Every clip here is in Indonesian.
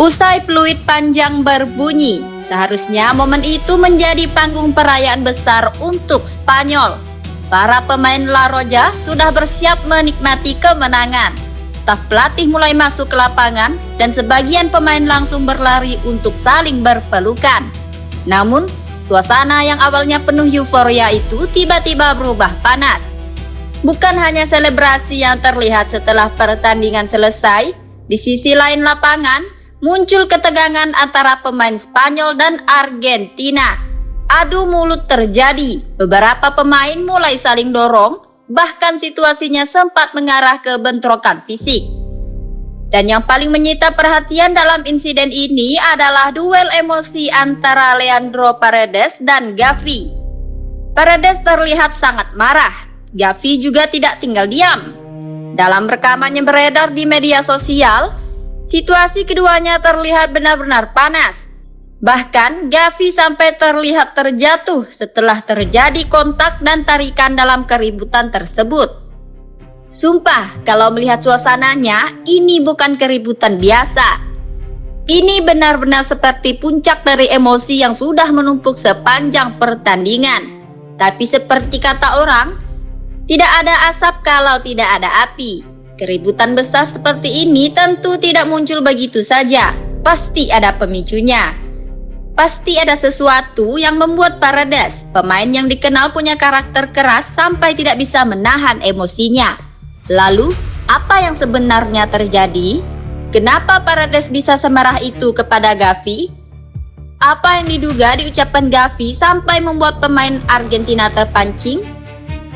Usai peluit panjang berbunyi, seharusnya momen itu menjadi panggung perayaan besar untuk Spanyol. Para pemain La Roja sudah bersiap menikmati kemenangan. Staf pelatih mulai masuk ke lapangan dan sebagian pemain langsung berlari untuk saling berpelukan. Namun, suasana yang awalnya penuh euforia itu tiba-tiba berubah panas. Bukan hanya selebrasi yang terlihat setelah pertandingan selesai, di sisi lain lapangan, muncul ketegangan antara pemain Spanyol dan Argentina. Adu mulut terjadi, beberapa pemain mulai saling dorong, bahkan situasinya sempat mengarah ke bentrokan fisik. Dan yang paling menyita perhatian dalam insiden ini adalah duel emosi antara Leandro Paredes dan Gavi. Paredes terlihat sangat marah, Gavi juga tidak tinggal diam. Dalam rekaman yang beredar di media sosial, situasi keduanya terlihat benar-benar panas. Bahkan Gavi sampai terlihat terjatuh setelah terjadi kontak dan tarikan dalam keributan tersebut. Sumpah, kalau melihat suasananya, ini bukan keributan biasa. Ini benar-benar seperti puncak dari emosi yang sudah menumpuk sepanjang pertandingan. Tapi seperti kata orang, tidak ada asap kalau tidak ada api. Keributan besar seperti ini tentu tidak muncul begitu saja. Pasti ada pemicunya. Pasti ada sesuatu yang membuat Paredes, pemain yang dikenal punya karakter keras sampai tidak bisa menahan emosinya. Lalu, apa yang sebenarnya terjadi? Kenapa Paredes bisa semarah itu kepada Gavi? Apa yang diduga diucapkan Gavi sampai membuat pemain Argentina terpancing?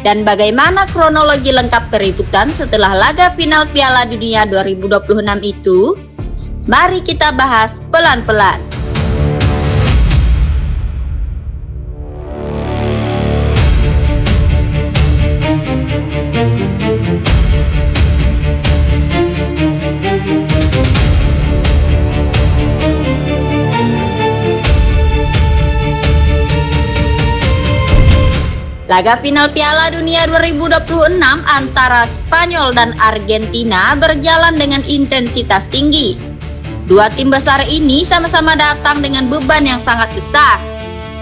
Dan bagaimana kronologi lengkap keributan setelah laga final Piala Dunia 2026 itu? Mari kita bahas pelan-pelan. Laga final Piala Dunia 2026 antara Spanyol dan Argentina berjalan dengan intensitas tinggi. Dua tim besar ini sama-sama datang dengan beban yang sangat besar.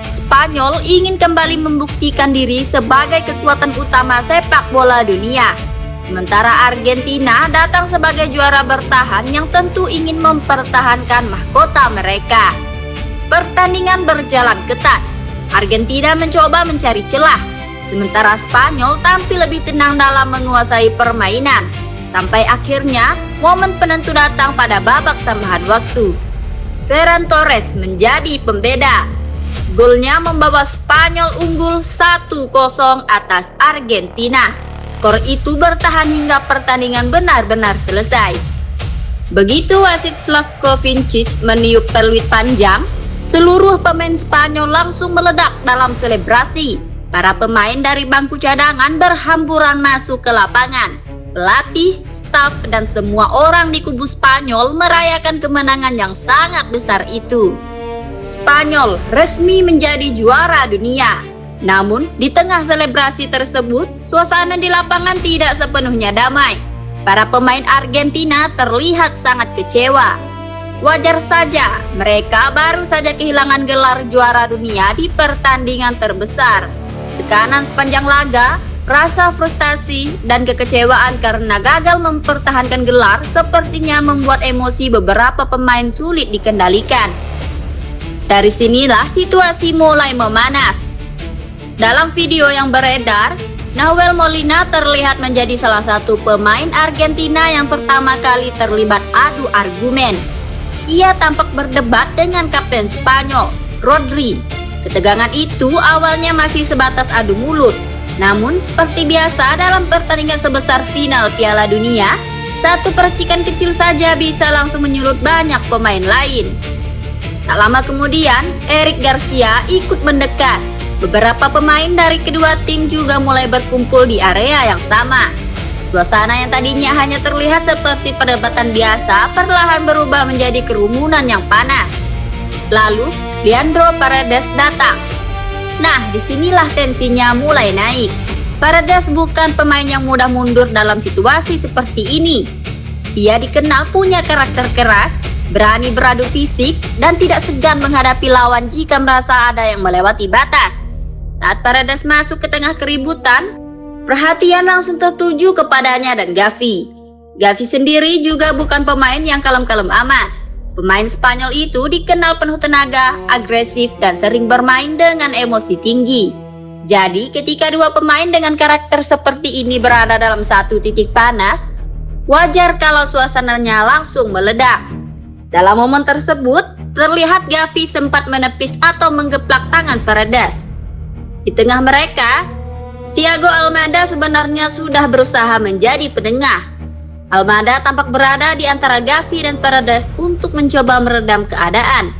Spanyol ingin kembali membuktikan diri sebagai kekuatan utama sepak bola dunia. Sementara Argentina datang sebagai juara bertahan yang tentu ingin mempertahankan mahkota mereka. Pertandingan berjalan ketat. Argentina mencoba mencari celah, sementara Spanyol tampil lebih tenang dalam menguasai permainan. Sampai akhirnya momen penentu datang pada babak tambahan waktu. Ferran Torres menjadi pembeda. Golnya membawa Spanyol unggul 1-0 atas Argentina. Skor itu bertahan hingga pertandingan benar-benar selesai. Begitu wasit Slavko Vincic meniup peluit panjang, seluruh pemain Spanyol langsung meledak dalam selebrasi. Para pemain dari bangku cadangan berhamburan masuk ke lapangan. Pelatih, staf, dan semua orang di kubu Spanyol merayakan kemenangan yang sangat besar itu. Spanyol resmi menjadi juara dunia. Namun, di tengah selebrasi tersebut, suasana di lapangan tidak sepenuhnya damai. Para pemain Argentina terlihat sangat kecewa. Wajar saja, mereka baru saja kehilangan gelar juara dunia di pertandingan terbesar. Tekanan sepanjang laga, rasa frustasi, dan kekecewaan karena gagal mempertahankan gelar sepertinya membuat emosi beberapa pemain sulit dikendalikan. Dari sinilah situasi mulai memanas. Dalam video yang beredar, Nahuel Molina terlihat menjadi salah satu pemain Argentina yang pertama kali terlibat adu argumen. Ia tampak berdebat dengan kapten Spanyol, Rodri. Ketegangan itu awalnya masih sebatas adu mulut. Namun seperti biasa dalam pertandingan sebesar final Piala Dunia, satu percikan kecil saja bisa langsung menyulut banyak pemain lain. Tak lama kemudian, Eric Garcia ikut mendekat. Beberapa pemain dari kedua tim juga mulai berkumpul di area yang sama. Suasana yang tadinya hanya terlihat seperti perdebatan biasa perlahan berubah menjadi kerumunan yang panas. Lalu, Leandro Paredes datang. Nah, disinilah tensinya mulai naik. Paredes bukan pemain yang mudah mundur dalam situasi seperti ini. Dia dikenal punya karakter keras, berani beradu fisik, dan tidak segan menghadapi lawan jika merasa ada yang melewati batas. Saat Paredes masuk ke tengah keributan, perhatian langsung tertuju kepadanya dan Gavi. Gavi sendiri juga bukan pemain yang kalem-kalem amat. Pemain Spanyol itu dikenal penuh tenaga, agresif, dan sering bermain dengan emosi tinggi. Jadi ketika dua pemain dengan karakter seperti ini berada dalam satu titik panas, wajar kalau suasananya langsung meledak. Dalam momen tersebut, terlihat Gavi sempat menepis atau menggeplak tangan Paredes. Di tengah mereka, Thiago Almada sebenarnya sudah berusaha menjadi penengah. Almada tampak berada di antara Gavi dan Paredes untuk mencoba meredam keadaan.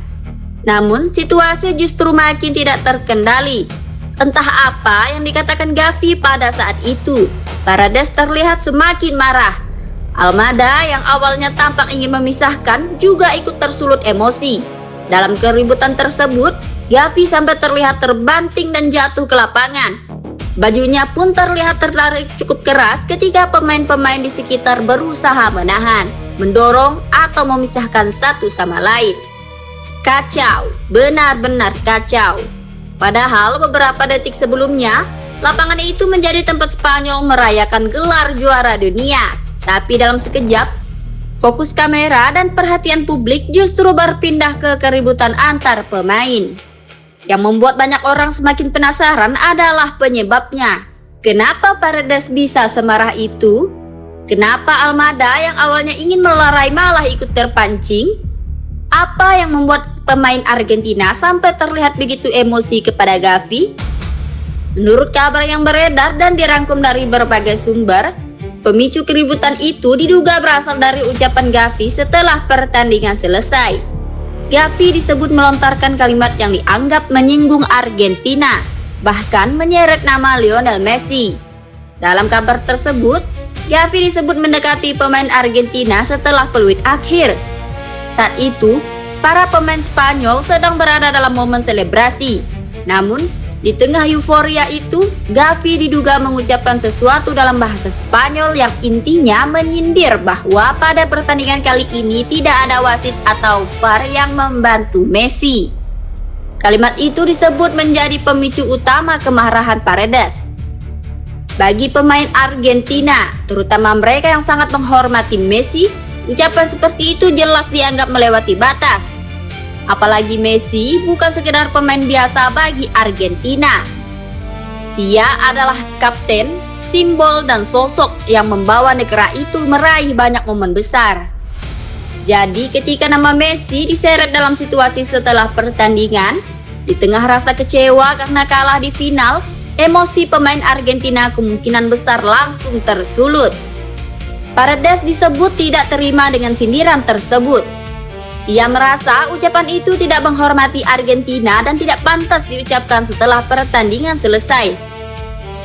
Namun situasi justru makin tidak terkendali. Entah apa yang dikatakan Gavi pada saat itu, Paredes terlihat semakin marah. Almada yang awalnya tampak ingin memisahkan juga ikut tersulut emosi. Dalam keributan tersebut, Gavi sampai terlihat terbanting dan jatuh ke lapangan. Bajunya pun terlihat tertarik cukup keras ketika pemain-pemain di sekitar berusaha menahan, mendorong, atau memisahkan satu sama lain. Kacau, benar-benar kacau. Padahal beberapa detik sebelumnya, lapangan itu menjadi tempat Spanyol merayakan gelar juara dunia. Tapi dalam sekejap, fokus kamera dan perhatian publik justru berpindah ke keributan antar pemain. Yang membuat banyak orang semakin penasaran adalah penyebabnya. Kenapa Paredes bisa semarah itu? Kenapa Almada yang awalnya ingin melerai malah ikut terpancing? Apa yang membuat pemain Argentina sampai terlihat begitu emosi kepada Gavi? Menurut kabar yang beredar dan dirangkum dari berbagai sumber, pemicu keributan itu diduga berasal dari ucapan Gavi setelah pertandingan selesai. Gavi disebut melontarkan kalimat yang dianggap menyinggung Argentina, bahkan menyeret nama Lionel Messi. Dalam kabar tersebut, Gavi disebut mendekati pemain Argentina setelah peluit akhir. Saat itu, para pemain Spanyol sedang berada dalam momen selebrasi. Namun, di tengah euforia itu, Gavi diduga mengucapkan sesuatu dalam bahasa Spanyol yang intinya menyindir bahwa pada pertandingan kali ini tidak ada wasit atau VAR yang membantu Messi. Kalimat itu disebut menjadi pemicu utama kemarahan Paredes. Bagi pemain Argentina, terutama mereka yang sangat menghormati Messi, ucapan seperti itu jelas dianggap melewati batas. Apalagi Messi bukan sekedar pemain biasa bagi Argentina. Dia adalah kapten, simbol, dan sosok yang membawa negara itu meraih banyak momen besar. Jadi ketika nama Messi diseret dalam situasi setelah pertandingan, di tengah rasa kecewa karena kalah di final, emosi pemain Argentina kemungkinan besar langsung tersulut. Paredes disebut tidak terima dengan sindiran tersebut. Ia merasa ucapan itu tidak menghormati Argentina dan tidak pantas diucapkan setelah pertandingan selesai.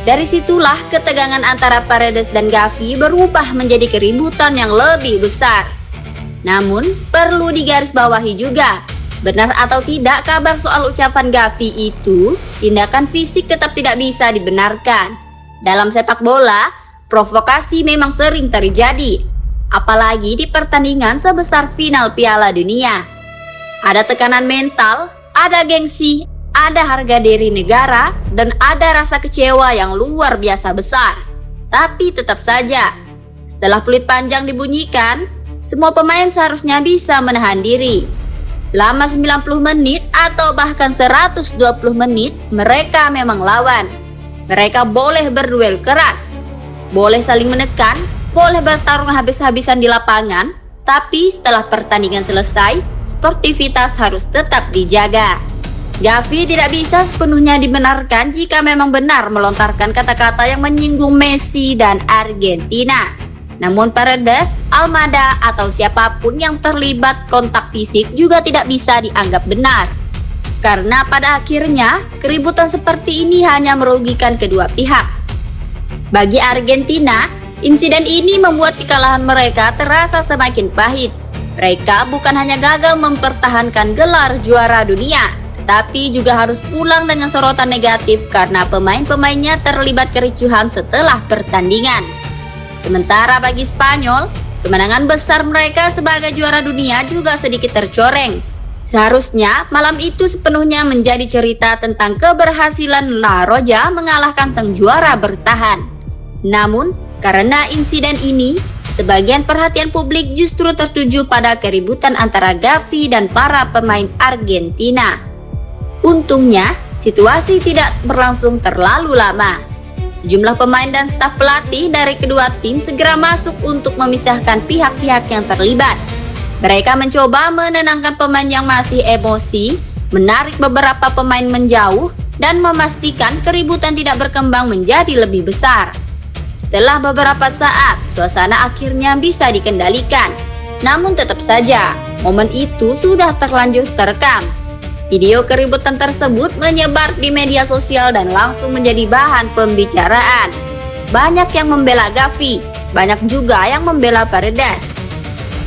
Dari situlah ketegangan antara Paredes dan Gavi berubah menjadi keributan yang lebih besar. Namun, perlu digarisbawahi juga, benar atau tidak kabar soal ucapan Gavi itu, tindakan fisik tetap tidak bisa dibenarkan. Dalam sepak bola, provokasi memang sering terjadi. Apalagi di pertandingan sebesar final Piala Dunia. Ada tekanan mental, ada gengsi, ada harga diri negara, dan ada rasa kecewa yang luar biasa besar. Tapi tetap saja, setelah peluit panjang dibunyikan, semua pemain seharusnya bisa menahan diri. Selama 90 menit atau bahkan 120 menit, mereka memang lawan. Mereka boleh berduel keras, boleh saling menekan, boleh bertarung habis-habisan di lapangan, tapi setelah pertandingan selesai, sportivitas harus tetap dijaga. Gavi tidak bisa sepenuhnya dibenarkan jika memang benar melontarkan kata-kata yang menyinggung Messi dan Argentina. Namun Paredes, Almada, atau siapapun yang terlibat kontak fisik juga tidak bisa dianggap benar. Karena pada akhirnya, keributan seperti ini hanya merugikan kedua pihak. Bagi Argentina, insiden ini membuat kekalahan mereka terasa semakin pahit. Mereka bukan hanya gagal mempertahankan gelar juara dunia, tetapi juga harus pulang dengan sorotan negatif karena pemain-pemainnya terlibat kericuhan setelah pertandingan. Sementara bagi Spanyol, Kemenangan besar mereka sebagai juara dunia juga sedikit tercoreng. Seharusnya malam itu sepenuhnya menjadi cerita tentang keberhasilan La Roja mengalahkan sang juara bertahan. Namun, karena insiden ini, sebagian perhatian publik justru tertuju pada keributan antara Gavi dan para pemain Argentina. Untungnya, situasi tidak berlangsung terlalu lama. Sejumlah pemain dan staf pelatih dari kedua tim segera masuk untuk memisahkan pihak-pihak yang terlibat. Mereka mencoba menenangkan pemain yang masih emosi, menarik beberapa pemain menjauh, dan memastikan keributan tidak berkembang menjadi lebih besar. Setelah beberapa saat, suasana akhirnya bisa dikendalikan. Namun tetap saja, momen itu sudah terlanjur terekam. Video keributan tersebut menyebar di media sosial dan langsung menjadi bahan pembicaraan. Banyak yang membela Gavi, banyak juga yang membela Paredes.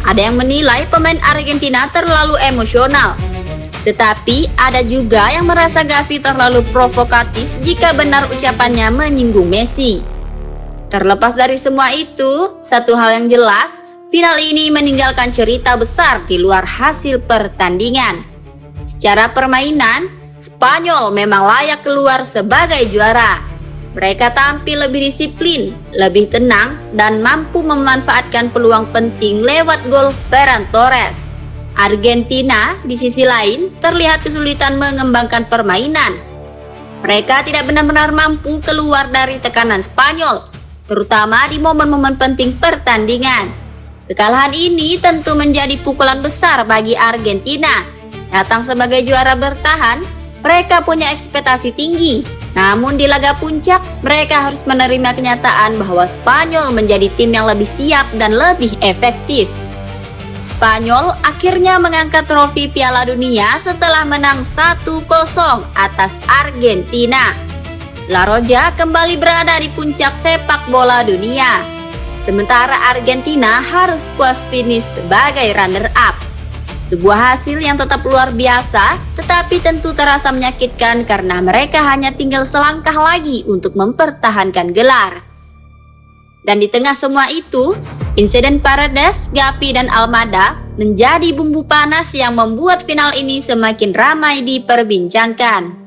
Ada yang menilai pemain Argentina terlalu emosional. Tetapi ada juga yang merasa Gavi terlalu provokatif jika benar ucapannya menyinggung Messi. Terlepas dari semua itu, satu hal yang jelas, final ini meninggalkan cerita besar di luar hasil pertandingan. Secara permainan, Spanyol memang layak keluar sebagai juara. Mereka tampil lebih disiplin, lebih tenang, dan mampu memanfaatkan peluang penting lewat gol Ferran Torres. Argentina, di sisi lain, terlihat kesulitan mengembangkan permainan. Mereka tidak benar-benar mampu keluar dari tekanan Spanyol, terutama di momen-momen penting pertandingan. Kekalahan ini tentu menjadi pukulan besar bagi Argentina. Datang sebagai juara bertahan, mereka punya ekspektasi tinggi. Namun di laga puncak, mereka harus menerima kenyataan bahwa Spanyol menjadi tim yang lebih siap dan lebih efektif. Spanyol akhirnya mengangkat trofi Piala Dunia setelah menang 1-0 atas Argentina. La Roja kembali berada di puncak sepak bola dunia. Sementara Argentina harus puas finish sebagai runner-up. Sebuah hasil yang tetap luar biasa, tetapi tentu terasa menyakitkan karena mereka hanya tinggal selangkah lagi untuk mempertahankan gelar. Dan di tengah semua itu, insiden Paredes, Gavi, dan Almada menjadi bumbu panas yang membuat final ini semakin ramai diperbincangkan.